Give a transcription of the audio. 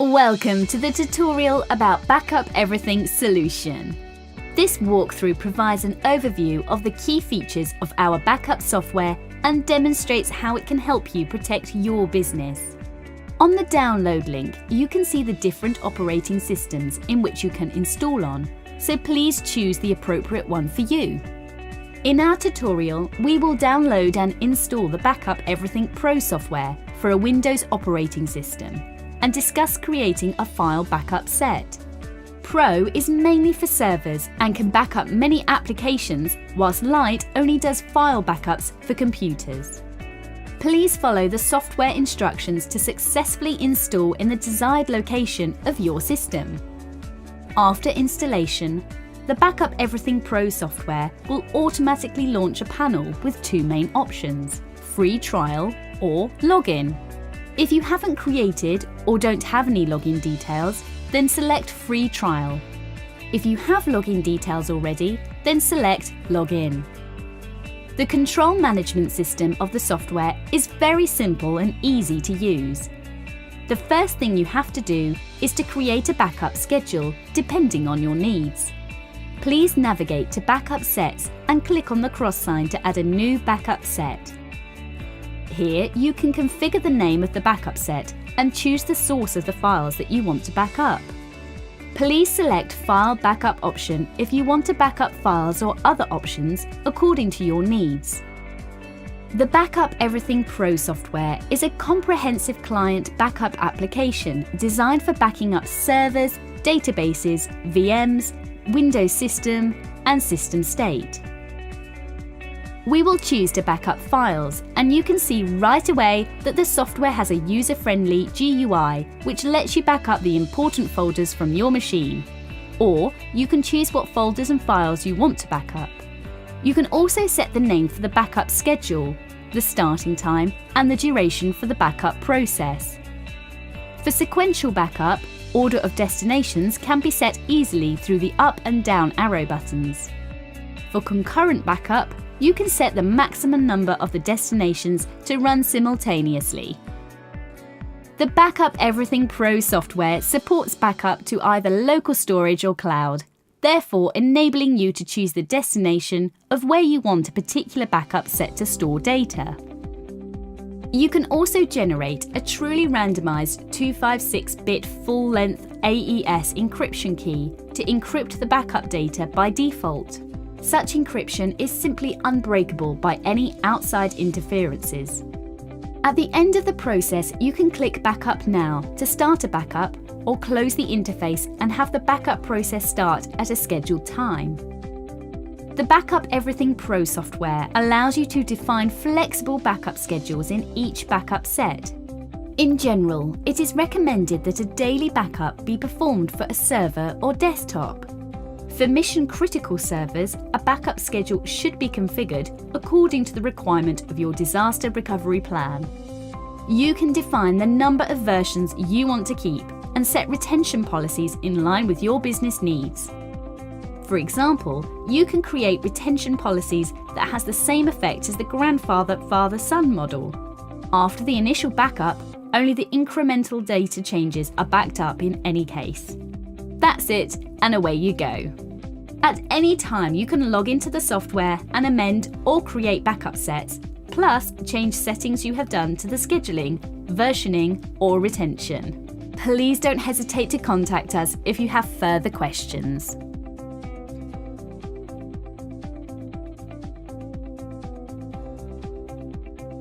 Welcome to the tutorial about Backup Everything solution. This walkthrough provides an overview of the key features of our backup software and demonstrates how it can help you protect your business. On the download link, you can see the different operating systems in which you can install on, so please choose the appropriate one for you. In our tutorial, we will download and install the Backup Everything Pro software for a Windows operating system and discuss creating a file backup set. Pro is mainly for servers and can back up many applications, whilst Lite only does file backups for computers. Please follow the software instructions to successfully install in the desired location of your system. After installation, the Backup Everything Pro software will automatically launch a panel with two main options: free trial or login. If you haven't created or don't have any login details, then select free trial. If you have login details already, then select login. The control management system of the software is very simple and easy to use. The first thing you have to do is to create a backup schedule depending on your needs. Please navigate to Backup Sets and click on the cross sign to add a new backup set. Here you can configure the name of the backup set and choose the source of the files that you want to back up. Please select File Backup option if you want to back up files or other options according to your needs. The Backup Everything Pro software is a comprehensive client backup application designed for backing up servers, databases, VMs, Windows system, and system state. We will choose to back up files, and you can see right away that the software has a user-friendly GUI which lets you back up the important folders from your machine. Or you can choose what folders and files you want to back up. You can also set the name for the backup schedule, the starting time, and the duration for the backup process. For sequential backup, order of destinations can be set easily through the up and down arrow buttons. For concurrent backup, you can set the maximum number of the destinations to run simultaneously. The Backup Everything Pro software supports backup to either local storage or cloud, therefore enabling you to choose the destination of where you want a particular backup set to store data. You can also generate a truly randomized 256-bit full-length AES encryption key to encrypt the backup data by default. Such encryption is simply unbreakable by any outside interferences. At the end of the process, you can click Backup Now to start a backup or close the interface and have the backup process start at a scheduled time. The Backup Everything Pro software allows you to define flexible backup schedules in each backup set. In general, it is recommended that a daily backup be performed for a server or desktop. For mission-critical servers, a backup schedule should be configured according to the requirement of your disaster recovery plan. You can define the number of versions you want to keep and set retention policies in line with your business needs. For example, you can create retention policies that has the same effect as the grandfather-father-son model. After the initial backup, only the incremental data changes are backed up in any case. That's it, and away you go. At any time, you can log into the software and amend or create backup sets, plus change settings you have done to the scheduling, versioning, or retention. Please don't hesitate to contact us if you have further questions.